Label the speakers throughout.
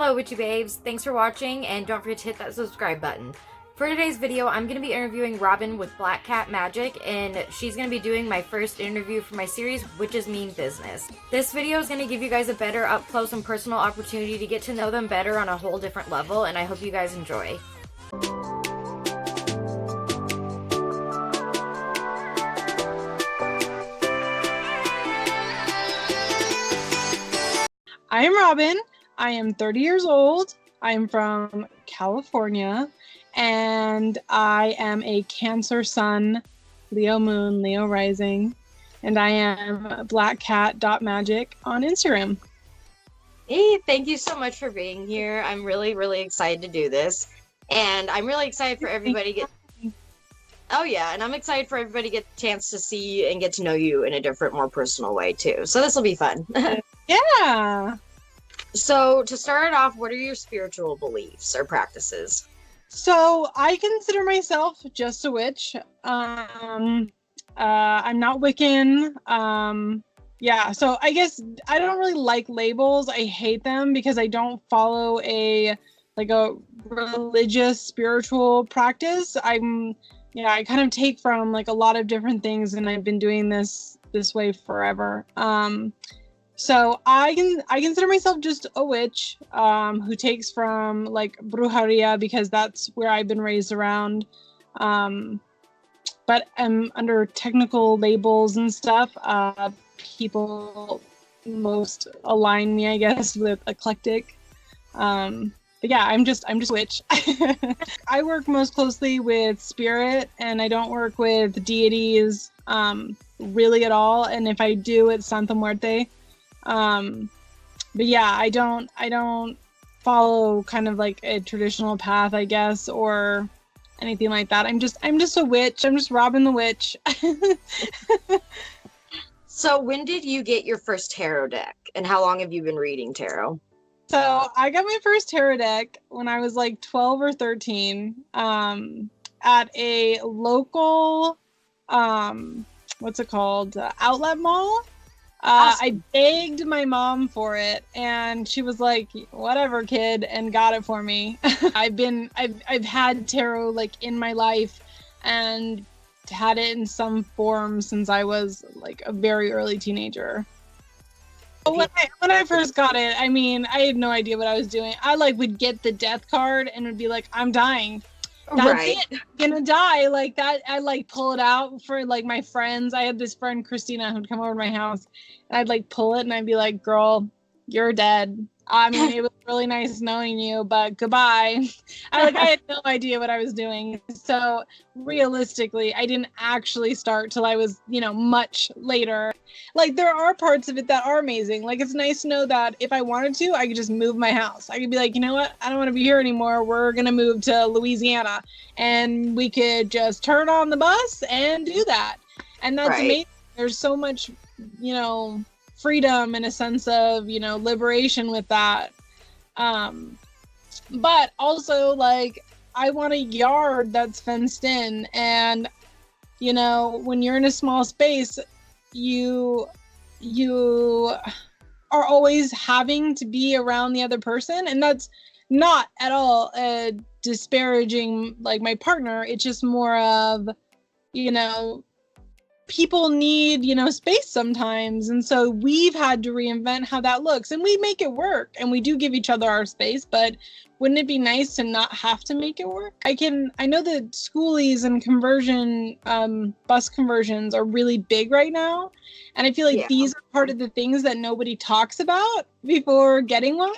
Speaker 1: Hello witchy babes, thanks for watching and don't forget to hit that subscribe button. For today's video, I'm going to be interviewing Robin with Black Cat Magic, and she's going to be doing my first interview for my series, Witches Mean Business. This video is going to give you guys a better up close and personal opportunity to get to know them better on a whole different level, and I hope you guys enjoy.
Speaker 2: I am Robin. I am 30 years old. I am from California, and I am a Cancer Sun, Leo Moon, Leo Rising, and I am blackcat.magic on Instagram.
Speaker 1: Hey, thank you so much for being here. I'm really excited to do this, and I'm really excited for everybody to get... Oh yeah, and I'm excited for everybody to get the chance to see and get to know you in a different, more personal way too. So this will be fun.
Speaker 2: Yeah.
Speaker 1: So to start it off, what are your spiritual beliefs or practices?
Speaker 2: So I consider myself just a witch. I'm not Wiccan. Yeah, so I guess I don't really like labels. I hate them because I don't follow a religious spiritual practice. I kind of take from like a lot of different things, and I've been doing this way forever. So I consider myself just a witch who takes from like brujeria because that's where I've been raised around. But under technical labels and stuff, people most align me, I guess, with eclectic. But yeah, I'm just a witch. I work most closely with spirit, and I don't work with deities really at all. And if I do, it's Santa Muerte. But yeah, I don't follow kind of like a traditional path, I guess, or anything like that. I'm just a witch. I'm just Robin the witch.
Speaker 1: So when did you get your first tarot deck, and how long have you been reading tarot?
Speaker 2: So I got my first tarot deck when I was like 12 or 13, at a local, what's it called? Outlet mall.
Speaker 1: Awesome.
Speaker 2: I begged my mom for it, and she was like, whatever, kid, and got it for me. I've had tarot like in my life and had it in some form since I was like a very early teenager. When I first got it, I mean, I had no idea what I was doing. I like would get the death card and would be like, I'm dying. That's
Speaker 1: right.
Speaker 2: it. I'm gonna die like that. I like pull it out for like my friends. I had this friend Christina who'd come over to my house, and I'd like pull it and I'd be like, girl, you're dead. I mean, it was really nice knowing you, but goodbye. I had no idea what I was doing. So realistically, I didn't actually start till I was, much later. Like there are parts of it that are amazing. Like it's nice to know that if I wanted to, I could just move my house. I could be like, you know what? I don't want to be here anymore. We're going to move to Louisiana, and we could just turn on the bus and do that. And that's amazing. There's so much, freedom and a sense of, liberation with that. But also like I want a yard that's fenced in, and when you're in a small space, you are always having to be around the other person, and that's not at all disparaging like my partner. It's just more of people need, space sometimes. And so we've had to reinvent how that looks, and we make it work, and we do give each other our space, but wouldn't it be nice to not have to make it work? I know that schoolies and conversion, bus conversions are really big right now. And I feel like these are part of the things that nobody talks about before getting one.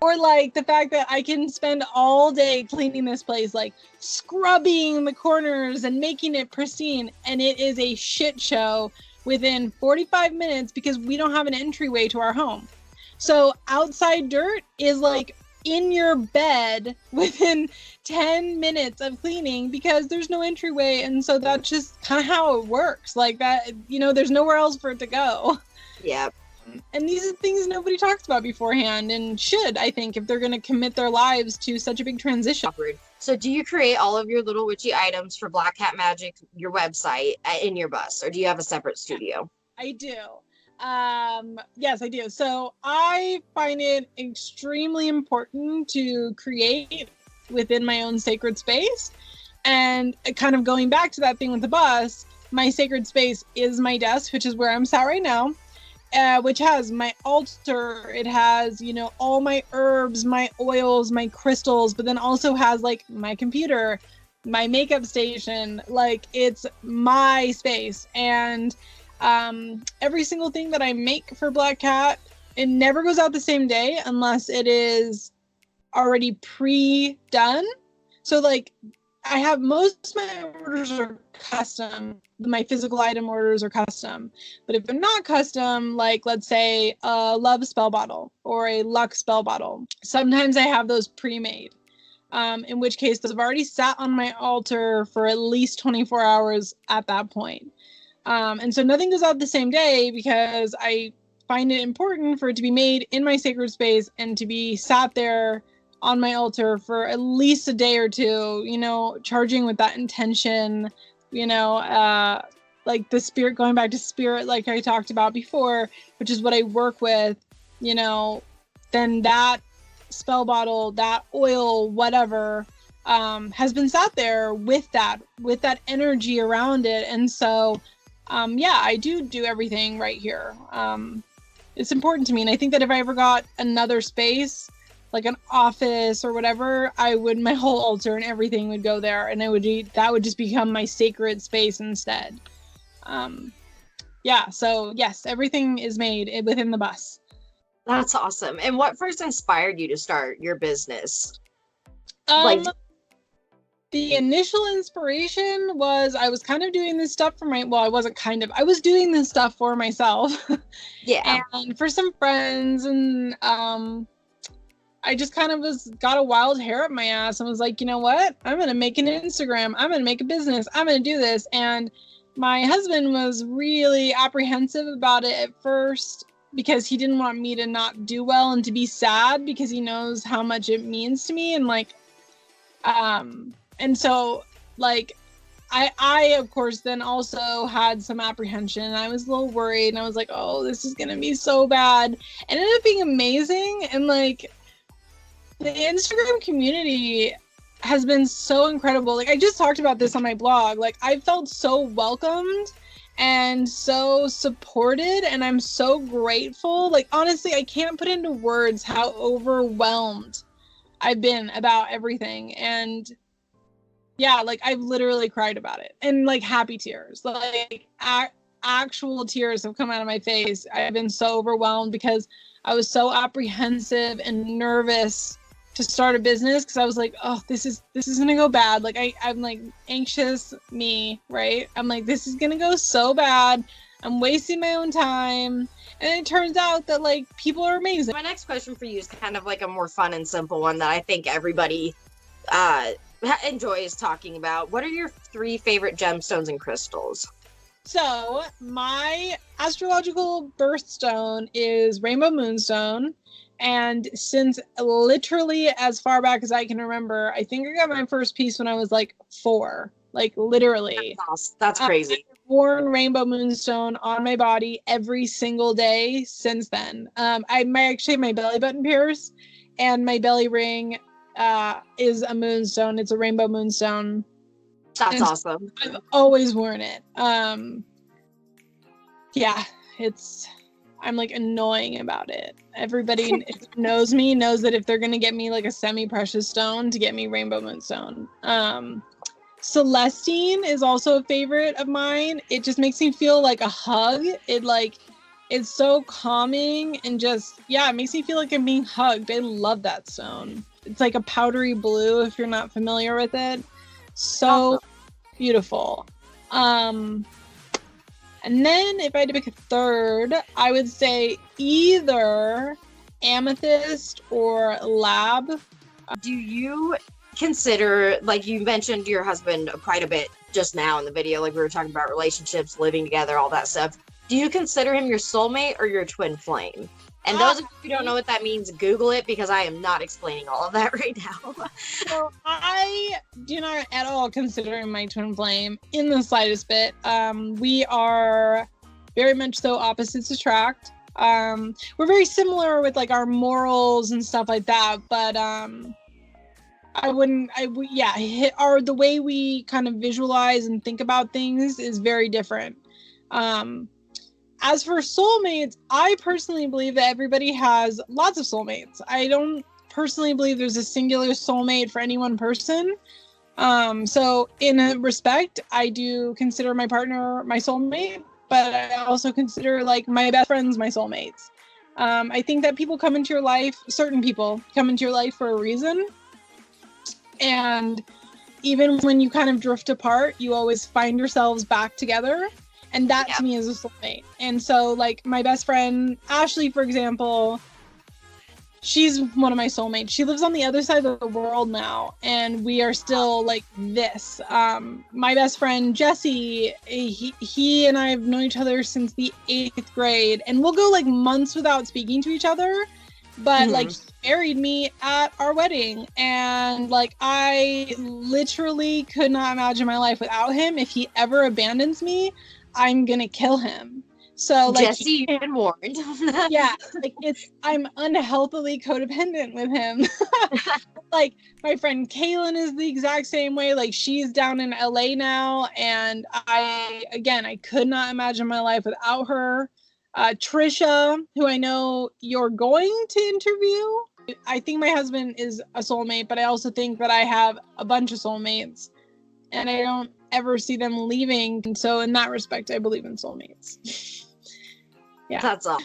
Speaker 2: Or like the fact that I can spend all day cleaning this place, like scrubbing the corners and making it pristine, and it is a shit show within 45 minutes because we don't have an entryway to our home. So outside dirt is like in your bed within 10 minutes of cleaning because there's no entryway. And so that's just kind of how it works. Like that, there's nowhere else for it to go.
Speaker 1: Yeah.
Speaker 2: And these are things nobody talks about beforehand, and should, I think, if they're going to commit their lives to such a big transition.
Speaker 1: So do you create all of your little witchy items for Black Cat Magic, your website, in your bus, or do you have a separate studio?
Speaker 2: I do. Yes, I do. So I find it extremely important to create within my own sacred space. And kind of going back to that thing with the bus, my sacred space is my desk, which is where I'm sat right now, which has my altar. It has, you know, all my herbs, my oils, my crystals, but then also has like my computer, my makeup station. Like, it's my space. And every single thing that I make for Black Cat, it never goes out the same day unless it is already pre-done. So like, I have most of my orders are custom. My physical item orders are custom. But if they're not custom, like let's say a love spell bottle or a luck spell bottle, sometimes I have those pre-made. In which case those have already sat on my altar for at least 24 hours at that point. And so nothing goes out the same day because I find it important for it to be made in my sacred space and to be sat there on my altar for at least a day or two, you know, charging with that intention, you know, like the spirit, going back to spirit, like I talked about before, which is what I work with, you know, then that spell bottle, that oil, whatever, has been sat there with that energy around it. And so, yeah, I do everything right here. It's important to me. And I think that if I ever got another space, like an office or whatever, my whole altar and everything would go there, and that would just become my sacred space instead. Yeah, so yes, everything is made within the bus.
Speaker 3: That's awesome. And what first inspired you to start your business?
Speaker 2: The initial inspiration was I was kind of doing this stuff I was doing this stuff for myself.
Speaker 3: Yeah.
Speaker 2: And for some friends, and I just kind of got a wild hair up my ass and was like, you know what? I'm going to make an Instagram. I'm going to make a business. I'm going to do this. And my husband was really apprehensive about it at first because he didn't want me to not do well and to be sad because he knows how much it means to me. And like, and so like, I of course then also had some apprehension. I was a little worried and I was like, oh, this is going to be so bad. It ended up being amazing. And like, the Instagram community has been so incredible. Like, I just talked about this on my blog. Like, I felt so welcomed and so supported, and I'm so grateful. Like, honestly, I can't put into words how overwhelmed I've been about everything. And yeah, like, I've literally cried about it, and like happy tears, like actual tears have come out of my face. I've been so overwhelmed because I was so apprehensive and nervous to start a business because I was like, oh, this is gonna go bad. Like I'm like anxious me, right? I'm like, this is gonna go so bad. I'm wasting my own time. And it turns out that like people are amazing.
Speaker 3: My next question for you is kind of like a more fun and simple one that I think everybody enjoys talking about. What are your 3 favorite gemstones and crystals?
Speaker 2: So my astrological birthstone is Rainbow Moonstone. And since literally as far back as I can remember, I think I got my first piece when I was like 4, like literally.
Speaker 3: That's crazy.
Speaker 2: I've worn Rainbow Moonstone on my body every single day since then. Actually my belly button pierce and my belly ring is a moonstone. It's a Rainbow Moonstone.
Speaker 3: That's awesome.
Speaker 2: I've always worn it. Yeah, I'm like annoying about it. Everybody who knows me knows that if they're gonna get me like a semi-precious stone, to get me Rainbow Moonstone. Celestine is also a favorite of mine. It just makes me feel like a hug. It's so calming and just, yeah, it makes me feel like I'm being hugged. I love that stone. It's like a powdery blue if you're not familiar with it. So beautiful. And then if I had to pick a third, I would say either amethyst or lab.
Speaker 3: Do you consider, like you mentioned your husband quite a bit just now in the video, like we were talking about relationships, living together, all that stuff. Do you consider him your soulmate or your twin flame? And those of you who don't know what that means, Google it, because I am not explaining all of that right now.
Speaker 2: So I do not at all consider him my twin flame in the slightest bit. We are very much so opposites attract. We're very similar with like our morals and stuff like that, but the way we kind of visualize and think about things is very different. As for soulmates, I personally believe that everybody has lots of soulmates. I don't personally believe there's a singular soulmate for any one person. So in a respect, I do consider my partner my soulmate, but I also consider like my best friends my soulmates. I think that people come into your life, certain people come into your life for a reason. And even when you kind of drift apart, you always find yourselves back together. And that to me is a soulmate. And so like my best friend, Ashley, for example, she's one of my soulmates. She lives on the other side of the world now, and we are still like this. My best friend, Jesse, he and I have known each other since the 8th grade, and we'll go like months without speaking to each other. But like he married me at our wedding, and like I literally could not imagine my life without him. If he ever abandons me, I'm gonna kill him. So like
Speaker 3: Jesse been warned.
Speaker 2: Yeah, like I'm unhealthily codependent with him. Like my friend Kaylin is the exact same way. Like she's down in LA now, and I could not imagine my life without her. Trisha, who I know you're going to interview, I think my husband is a soulmate, but I also think that I have a bunch of soulmates, and I don't ever see them leaving. And so in that respect, I believe in soulmates. Yeah.
Speaker 3: That's all.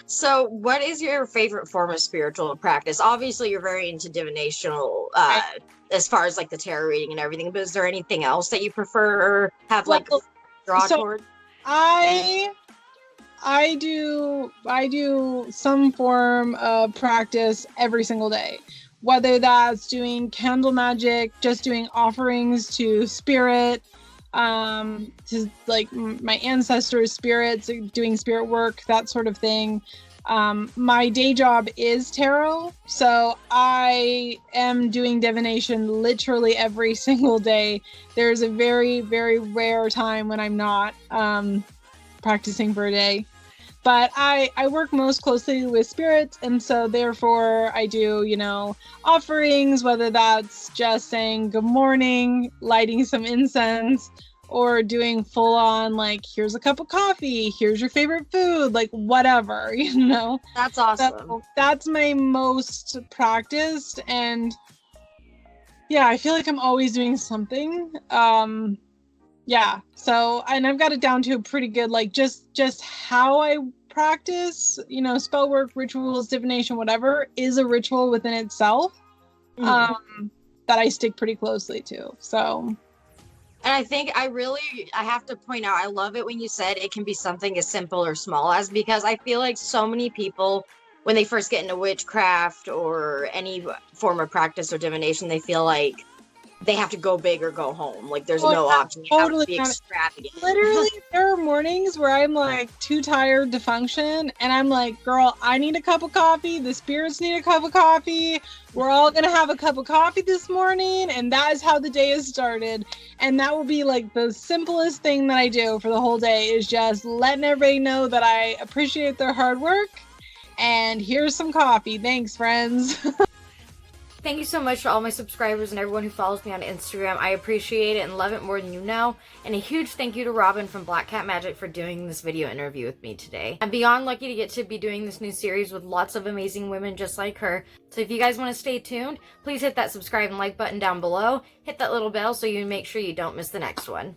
Speaker 3: So what is your favorite form of spiritual practice? Obviously you're very into divinational as far as like the tarot reading and everything, but is there anything else that you prefer or have like draw toward?
Speaker 2: I do some form of practice every single day, whether that's doing candle magic, just doing offerings to spirit, to like my ancestors' spirits, doing spirit work, that sort of thing. My day job is tarot, so I am doing divination literally every single day. There's a very, very rare time when I'm not practicing for a day. But I work most closely with spirits, and so therefore I do, offerings, whether that's just saying good morning, lighting some incense, or doing full on like, here's a cup of coffee, here's your favorite food, like whatever,
Speaker 3: That's awesome.
Speaker 2: That's my most practiced, and yeah, I feel like I'm always doing something. Yeah, so, and I've got it down to a pretty good, like, just how I practice, spell work, rituals, divination, whatever, is a ritual within itself, that I stick pretty closely to, so.
Speaker 3: And I think I have to point out, I love it when you said it can be something as simple or small as, because I feel like so many people, when they first get into witchcraft or any form of practice or divination, they feel like they have to go big or go home. Like there's no option. You have to be extravagant.
Speaker 2: Literally, there are mornings where I'm like too tired to function, and I'm like, girl, I need a cup of coffee. The spirits need a cup of coffee. We're all gonna have a cup of coffee this morning, and that is how the day is started. And that will be like the simplest thing that I do for the whole day, is just letting everybody know that I appreciate their hard work. And here's some coffee. Thanks, friends.
Speaker 1: Thank you so much to all my subscribers and everyone who follows me on Instagram. I appreciate it and love it more than you know. And a huge thank you to Robin from Black Cat Magic for doing this video interview with me today. I'm beyond lucky to get to be doing this new series with lots of amazing women just like her. So if you guys want to stay tuned, please hit that subscribe and like button down below. Hit that little bell so you make sure you don't miss the next one.